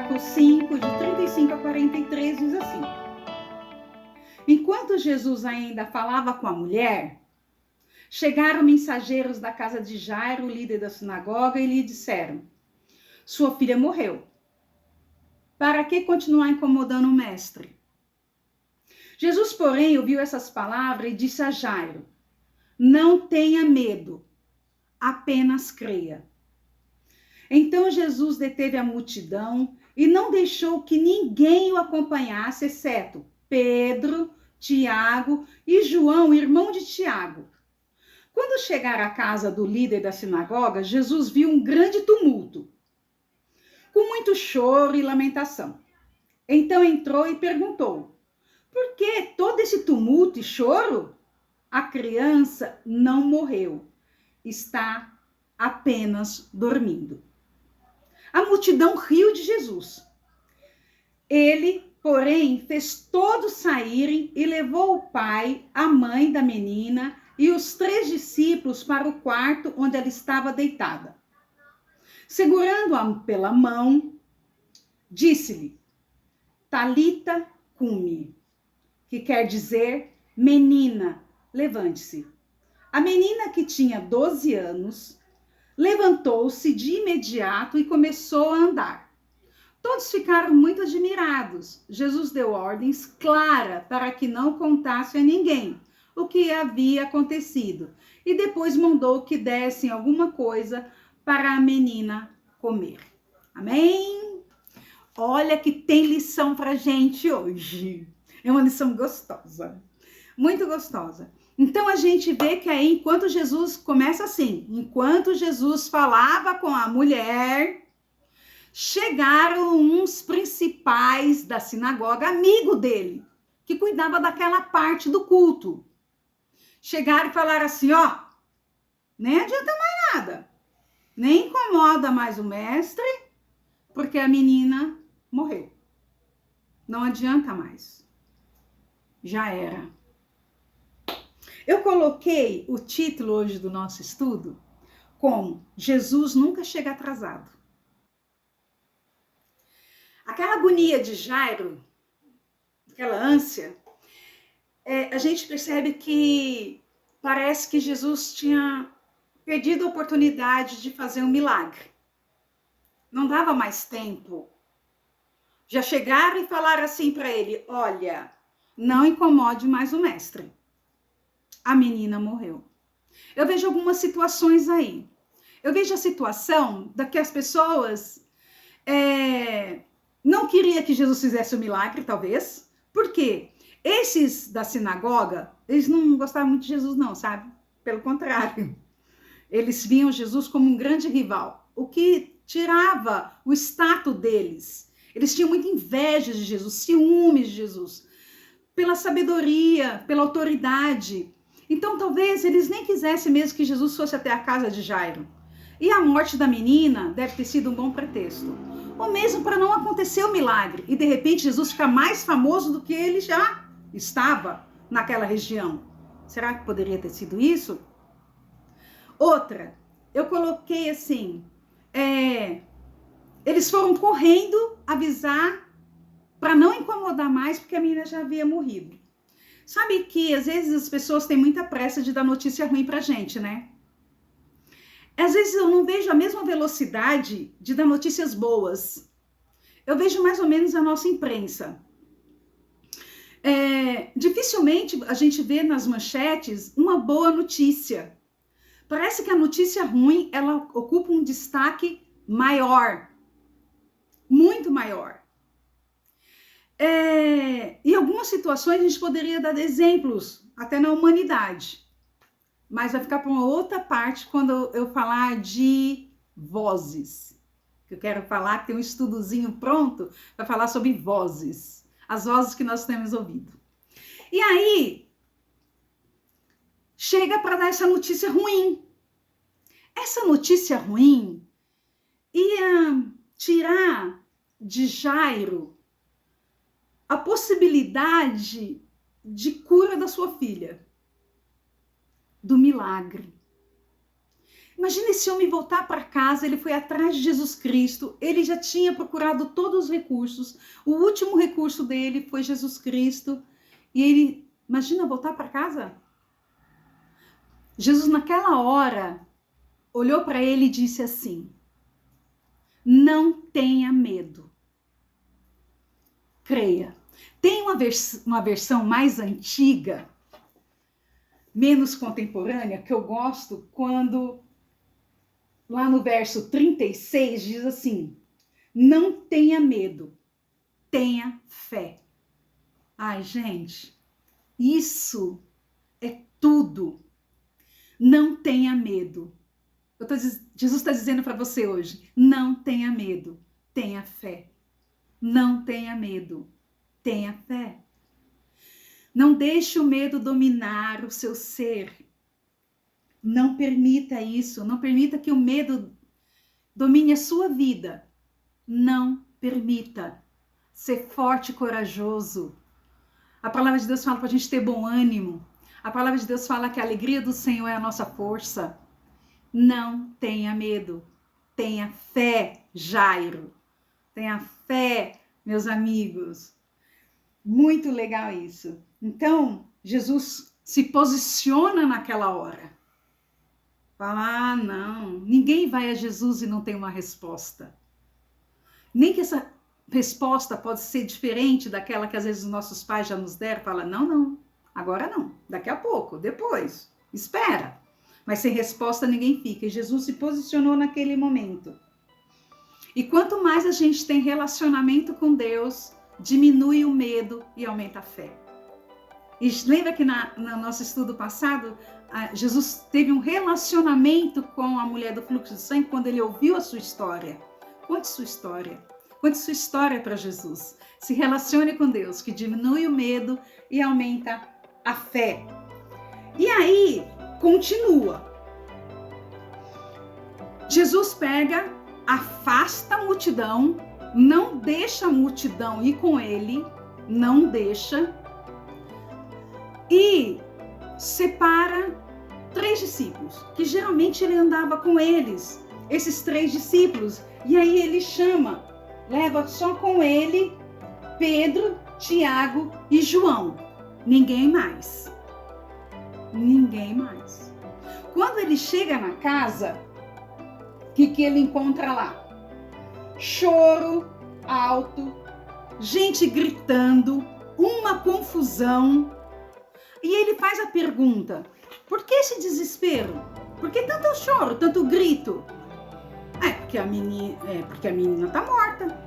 Marcos 5, de 35 a 43, diz assim: Enquanto Jesus ainda falava com a mulher, chegaram mensageiros da casa de Jairo, líder da sinagoga, e lhe disseram: Sua filha morreu. Para que continuar incomodando o mestre? Jesus, porém, ouviu essas palavras e disse a Jairo: Não tenha medo, apenas creia. Então Jesus deteve a multidão e não deixou que ninguém o acompanhasse, exceto Pedro, Tiago e João, irmão de Tiago. Quando chegaram à casa do líder da sinagoga, Jesus viu um grande tumulto, com muito choro e lamentação. Então entrou e perguntou: Por que todo esse tumulto e choro? A criança não morreu, está apenas dormindo. A multidão riu de Jesus. Ele, porém, fez todos saírem e levou o pai, a mãe da menina e os 3 discípulos para o quarto onde ela estava deitada. Segurando-a pela mão, disse-lhe: Talita cumi, que quer dizer: menina, levante-se. A menina, que tinha 12 anos, levantou-se de imediato e começou a andar. Todos ficaram muito admirados. Jesus deu ordens claras para que não contasse a ninguém o que havia acontecido e depois mandou que dessem alguma coisa para a menina comer. Amém? Olha que tem lição para gente hoje. É uma lição gostosa, muito gostosa. Então a gente vê que aí, enquanto Jesus começa assim, enquanto Jesus falava com a mulher, chegaram uns principais da sinagoga, amigo dele, que cuidava daquela parte do culto. Chegaram e falaram assim: ó, nem adianta mais nada, nem incomoda mais o mestre, porque a menina morreu. Não adianta mais. Já era. Eu coloquei o título hoje do nosso estudo como Jesus nunca chega atrasado. Aquela agonia de Jairo, aquela ânsia, a gente percebe que parece que Jesus tinha perdido a oportunidade de fazer um milagre. Não dava mais tempo. Já chegaram e falaram assim para ele: olha, não incomode mais o mestre. A menina morreu. Eu vejo algumas situações aí. Eu vejo a situação da que as pessoas não queriam que Jesus fizesse o milagre, talvez. Por quê? Esses da sinagoga, eles não gostavam muito de Jesus não, sabe? Pelo contrário. Eles viam Jesus como um grande rival, o que tirava o status deles. Eles tinham muita inveja de Jesus, ciúmes de Jesus, pela sabedoria, pela autoridade. Então, talvez eles nem quisessem mesmo que Jesus fosse até a casa de Jairo. E a morte da menina deve ter sido um bom pretexto. Ou mesmo para não acontecer o milagre. E, de repente, Jesus ficar mais famoso do que ele já estava naquela região. Será que poderia ter sido isso? Outra, eu coloquei assim, eles foram correndo avisar para não incomodar mais, porque a menina já havia morrido. Sabe que às vezes as pessoas têm muita pressa de dar notícia ruim pra gente, né? Às vezes eu não vejo a mesma velocidade de dar notícias boas. Eu vejo mais ou menos a nossa imprensa. Dificilmente a gente vê nas manchetes uma boa notícia. Parece que a notícia ruim, ela ocupa um destaque maior, muito maior. Em algumas situações a gente poderia dar exemplos, até na humanidade. Mas vai ficar para uma outra parte quando eu falar de vozes. Eu quero falar que tem um estudozinho pronto para falar sobre vozes. As vozes que nós temos ouvido. E aí, chega para dar essa notícia ruim. Essa notícia ruim ia tirar de Jairo a possibilidade de cura da sua filha, do milagre. Imagina esse homem voltar para casa, ele foi atrás de Jesus Cristo, ele já tinha procurado todos os recursos, o último recurso dele foi Jesus Cristo, e ele, imagina voltar para casa? Jesus naquela hora olhou para ele e disse assim: não tenha medo, creia. Tem uma versão mais antiga, menos contemporânea, que eu gosto, quando lá no verso 36 diz assim: não tenha medo, tenha fé. Ai, gente, isso é tudo. Não tenha medo. Jesus está dizendo para você hoje: não tenha medo, tenha fé. Não tenha medo, tenha fé. Não deixe o medo dominar o seu ser. Não permita isso, não permita que o medo domine a sua vida. Não permita. Ser forte e corajoso. A palavra de Deus fala para a gente ter bom ânimo. A palavra de Deus fala que a alegria do Senhor é a nossa força. Não tenha medo. Tenha fé, Jairo. Tenha fé, meus amigos. Muito legal isso. Então, Jesus se posiciona naquela hora. Fala, ah, não, ninguém vai a Jesus e não tem uma resposta. Nem que essa resposta pode ser diferente daquela que às vezes os nossos pais já nos deram. Fala, não, agora não, daqui a pouco, depois, espera. Mas sem resposta ninguém fica. E Jesus se posicionou naquele momento. E quanto mais a gente tem relacionamento com Deus, diminui o medo e aumenta a fé. E lembra que no nosso estudo passado, Jesus teve um relacionamento com a mulher do fluxo de sangue quando ele ouviu a sua história. Conte sua história. Conte sua história para Jesus. Se relacione com Deus, que diminui o medo e aumenta a fé. E aí, continua. Jesus pega, afasta a multidão, não deixa a multidão ir com ele, não deixa, e separa 3 discípulos, que geralmente ele andava com eles, esses 3 discípulos, e aí ele chama, leva só com ele Pedro, Tiago e João, ninguém mais. Ninguém mais. Quando ele chega na casa, o que ele encontra lá? Choro alto, gente gritando, uma confusão. E ele faz a pergunta: por que esse desespero? Por que tanto choro, tanto grito? Porque a menina está morta.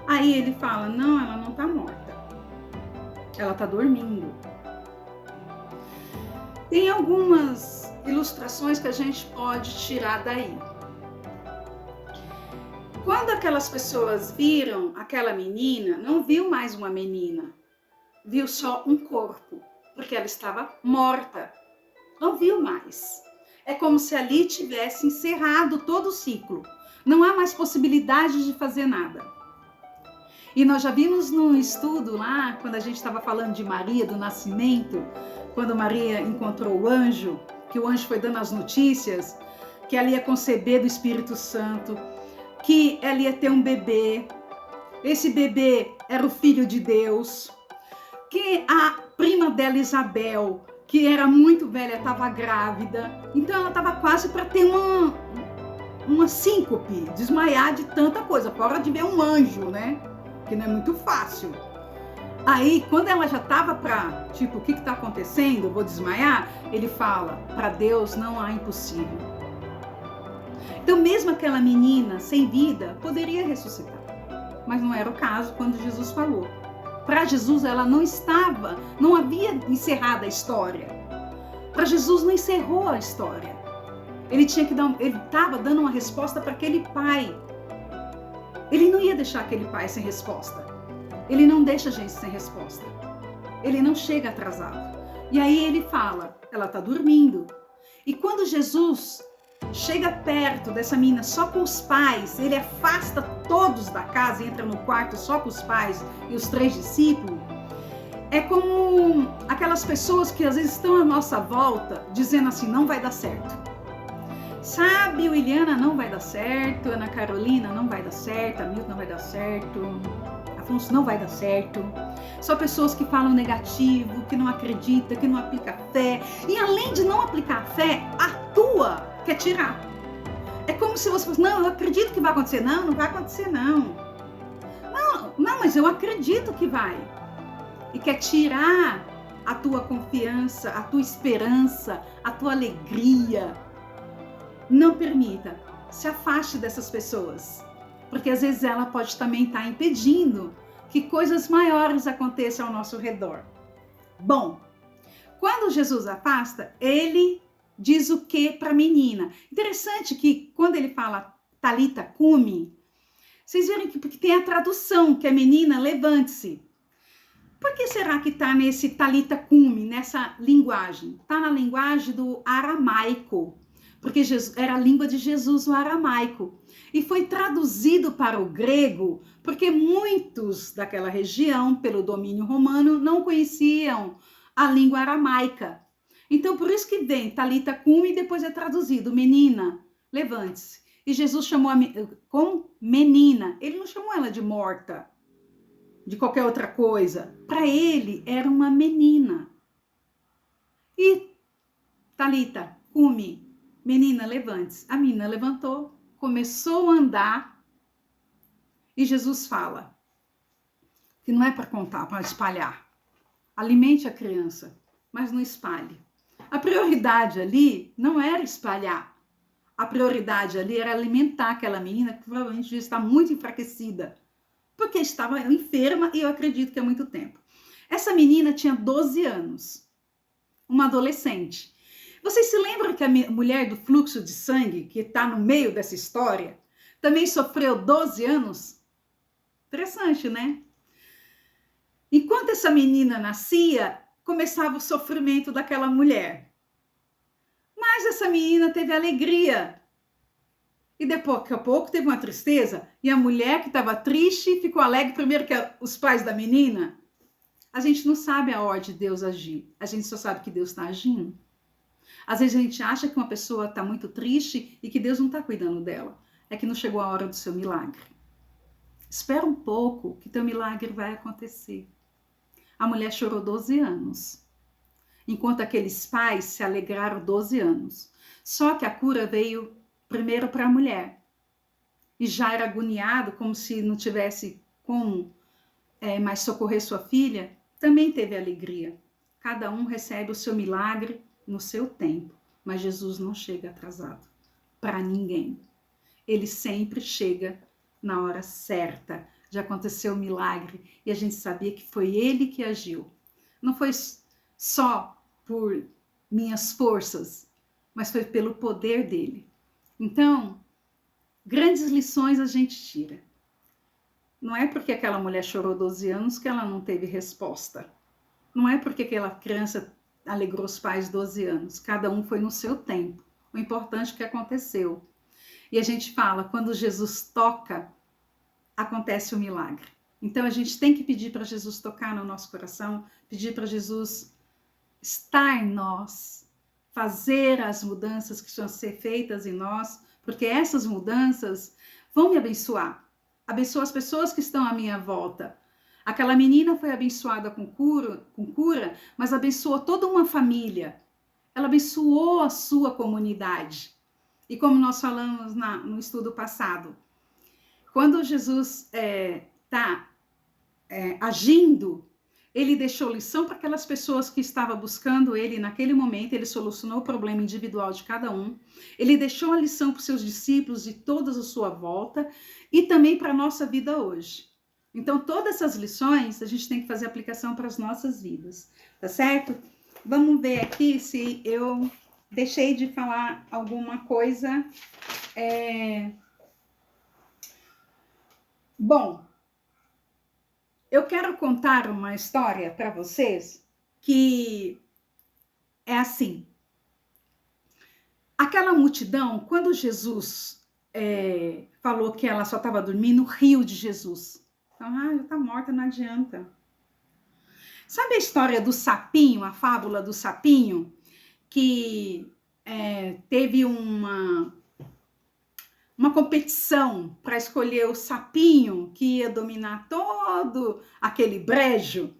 Aí ele fala: não, ela não está morta. Ela está dormindo. Tem algumas ilustrações que a gente pode tirar daí. Quando aquelas pessoas viram aquela menina, não viu mais uma menina, viu só um corpo, porque ela estava morta. Não viu mais. É como se ali tivesse encerrado todo o ciclo. Não há mais possibilidade de fazer nada. E nós já vimos no estudo lá, quando a gente estava falando de Maria, do nascimento, quando Maria encontrou o anjo, que o anjo foi dando as notícias, que ela ia conceber do Espírito Santo, que ela ia ter um bebê, esse bebê era o Filho de Deus, que a prima dela, Isabel, que era muito velha, estava grávida, então ela estava quase para ter uma síncope, desmaiar de tanta coisa, fora de ver um anjo, né? Que não é muito fácil. Aí, quando ela já estava para, tipo, o que está acontecendo? Eu vou desmaiar? Ele fala: para Deus não há impossível. Então, mesmo aquela menina sem vida poderia ressuscitar, mas não era o caso quando Jesus falou. Para Jesus, ela não havia encerrado a história. Para Jesus, não encerrou a história. Ele estava dando uma resposta para aquele pai. Ele não ia deixar aquele pai sem resposta. Ele não deixa a gente sem resposta. Ele não chega atrasado. E aí ele fala: ela está dormindo. E quando Jesus chega perto dessa menina só com os pais, ele afasta todos da casa e entra no quarto só com os pais e os 3 discípulos. É como aquelas pessoas que às vezes estão à nossa volta dizendo assim: não vai dar certo. Sabe, o Iliana não vai dar certo, Ana Carolina não vai dar certo, a Milton não vai dar certo, Afonso não vai dar certo. Só pessoas que falam negativo, que não acreditam, que não aplicam fé. E além de não aplicar fé, atua, quer tirar. É como se você fosse, não, eu acredito que vai acontecer. Não, não vai acontecer, não. Não, mas eu acredito que vai. E quer tirar a tua confiança, a tua esperança, a tua alegria. Não permita, se afaste dessas pessoas, porque às vezes ela pode também estar impedindo que coisas maiores aconteçam ao nosso redor. Bom, quando Jesus afasta, ele diz o que para a menina? Interessante que quando ele fala Talita cumi, vocês viram que porque tem a tradução, que é menina, levante-se. Por que será que está nesse Talita cumi, nessa linguagem? Está na linguagem do aramaico, porque era a língua de Jesus, o aramaico. E foi traduzido para o grego, porque muitos daquela região, pelo domínio romano, não conheciam a língua aramaica. Então, por isso que vem Talita cumi e depois é traduzido, menina, levante-se. E Jesus chamou com menina, ele não chamou ela de morta, de qualquer outra coisa. Para ele, era uma menina. E Talita cumi, menina, levante-se. A menina levantou, começou a andar. E Jesus fala que não é para contar, para espalhar. Alimente a criança, mas não espalhe. A prioridade ali não era espalhar. A prioridade ali era alimentar aquela menina que provavelmente já está muito enfraquecida, porque estava enferma e eu acredito que há muito tempo. Essa menina tinha 12 anos, uma adolescente. Vocês se lembram que a mulher do fluxo de sangue, que está no meio dessa história, também sofreu 12 anos? Interessante, né? Enquanto essa menina nascia, começava o sofrimento daquela mulher. Mas essa menina teve alegria. E depois, daqui a pouco, teve uma tristeza. E a mulher que estava triste ficou alegre primeiro que os pais da menina. A gente não sabe a hora de Deus agir. A gente só sabe que Deus está agindo. Às vezes a gente acha que uma pessoa está muito triste e que Deus não está cuidando dela. É que não chegou a hora do seu milagre. Espera um pouco que teu milagre vai acontecer. A mulher chorou 12 anos. Enquanto aqueles pais se alegraram 12 anos. Só que a cura veio primeiro para a mulher. E já era agoniado, como se não tivesse como mais socorrer sua filha, também teve alegria. Cada um recebe o seu milagre no seu tempo. Mas Jesus não chega atrasado para ninguém. Ele sempre chega na hora certa. Já aconteceu o milagre e a gente sabia que foi ele que agiu. Não foi só por minhas forças, mas foi pelo poder dele. Então, grandes lições a gente tira. Não é porque aquela mulher chorou 12 anos que ela não teve resposta. Não é porque aquela criança alegrou os pais 12 anos. Cada um foi no seu tempo. O importante é que aconteceu. E a gente fala, quando Jesus toca, acontece o milagre. Então a gente tem que pedir para Jesus tocar no nosso coração, pedir para Jesus estar em nós, fazer as mudanças que precisam ser feitas em nós, porque essas mudanças vão me abençoar. Abençoa as pessoas que estão à minha volta. Aquela menina foi abençoada com cura, mas abençoou toda uma família. Ela abençoou a sua comunidade. E como nós falamos no estudo passado, quando Jesus está agindo, ele deixou lição para aquelas pessoas que estavam buscando ele naquele momento, ele solucionou o problema individual de cada um, ele deixou a lição para os seus discípulos de todas à sua volta e também para a nossa vida hoje. Então, todas essas lições a gente tem que fazer aplicação para as nossas vidas, tá certo? Vamos ver aqui se eu deixei de falar alguma coisa. Bom, eu quero contar uma história para vocês que é assim. Aquela multidão, quando Jesus falou que ela só estava dormindo, riu de Jesus. Então, já está morta, não adianta. Sabe a história do sapinho, a fábula do sapinho? Que teve uma uma competição para escolher o sapinho que ia dominar todo aquele brejo.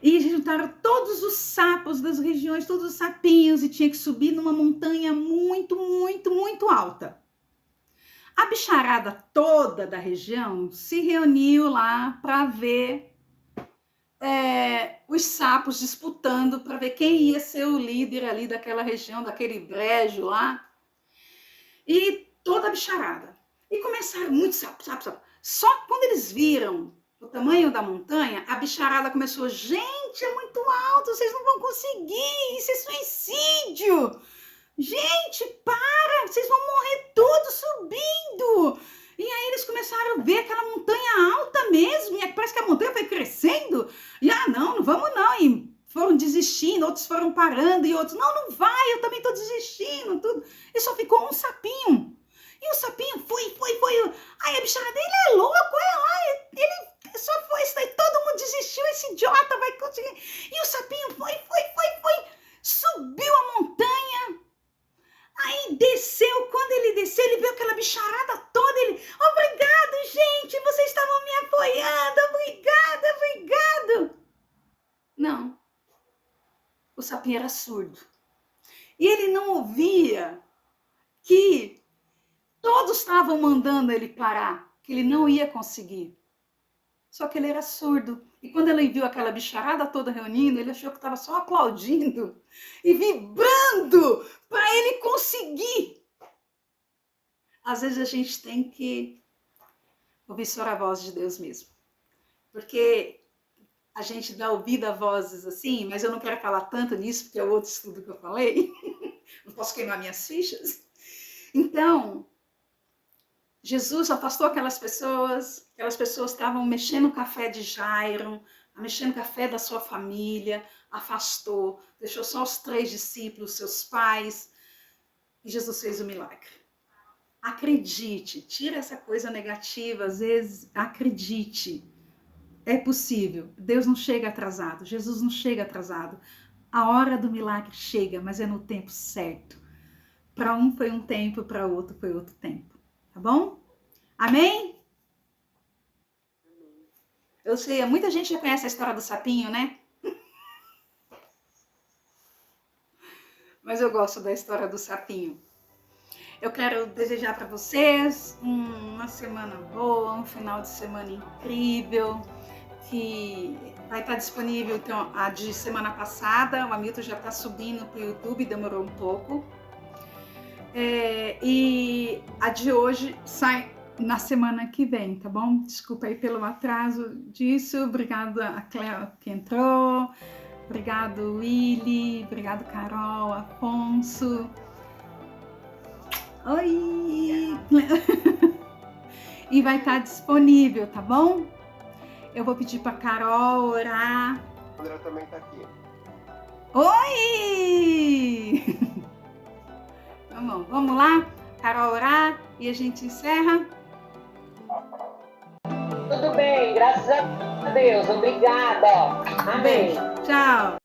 E juntaram todos os sapos das regiões, todos os sapinhos, e tinha que subir numa montanha muito, muito, muito alta. A bicharada toda da região se reuniu lá para ver os sapos disputando para ver quem ia ser o líder ali daquela região, daquele brejo lá. E toda a bicharada. E começaram muito sapo, sapo, sapo. Só que quando eles viram o tamanho da montanha, a bicharada começou: gente, é muito alto, vocês não vão conseguir, isso é suicídio. Gente, para, vocês vão morrer todos subindo. E aí eles começaram a ver aquela montanha alta mesmo, e parece que a montanha foi crescendo. E não vamos não. E foram desistindo, outros foram parando, e outros, não vai, eu também estou desistindo, tudo. E só ficou um sapinho. E o sapinho foi. Aí a bicharada, ele é louco, ele só foi, isso daí, todo mundo desistiu, esse idiota vai conseguir. E o sapinho foi. Subiu a montanha. Aí desceu, quando ele desceu, ele viu aquela bicharada toda, ele, obrigado, gente, vocês estavam me apoiando, obrigado. Não, o sapinho era surdo. E ele não ouvia que todos estavam mandando ele parar, que ele não ia conseguir. Só que ele era surdo. E quando ele viu aquela bicharada toda reunindo, ele achou que estava só aplaudindo e vibrando para ele conseguir. Às vezes a gente tem que ouvir só a voz de Deus mesmo. Porque a gente dá ouvido a vozes assim, mas eu não quero falar tanto nisso, porque é outro estudo que eu falei. Não posso queimar minhas fichas. Então, Jesus afastou aquelas pessoas estavam mexendo no café de Jairo, mexendo no café da sua família, afastou, deixou só os 3 discípulos, seus pais, e Jesus fez o milagre. Acredite, tira essa coisa negativa, às vezes, acredite, é possível, Deus não chega atrasado, Jesus não chega atrasado, a hora do milagre chega, mas é no tempo certo. Para um foi um tempo, para outro foi outro tempo. Tá bom? Amém? Eu sei, muita gente já conhece a história do sapinho, né? Mas eu gosto da história do sapinho. Eu quero desejar para vocês uma semana boa, um final de semana incrível, que vai estar disponível, então, a de semana passada, o Hamilton já está subindo para o YouTube, demorou um pouco. E a de hoje sai na semana que vem, tá bom? Desculpa aí pelo atraso disso. Obrigado a Cléo que entrou. Obrigado, Willy. Obrigado, Carol, Afonso. Oi! E vai estar disponível, tá bom? Eu vou pedir para Carol orar. O André também tá aqui. Oi! Tá bom, vamos lá? Carol orar e a gente encerra. Tudo bem, graças a Deus. Obrigada. Amém. Beijo. Tchau.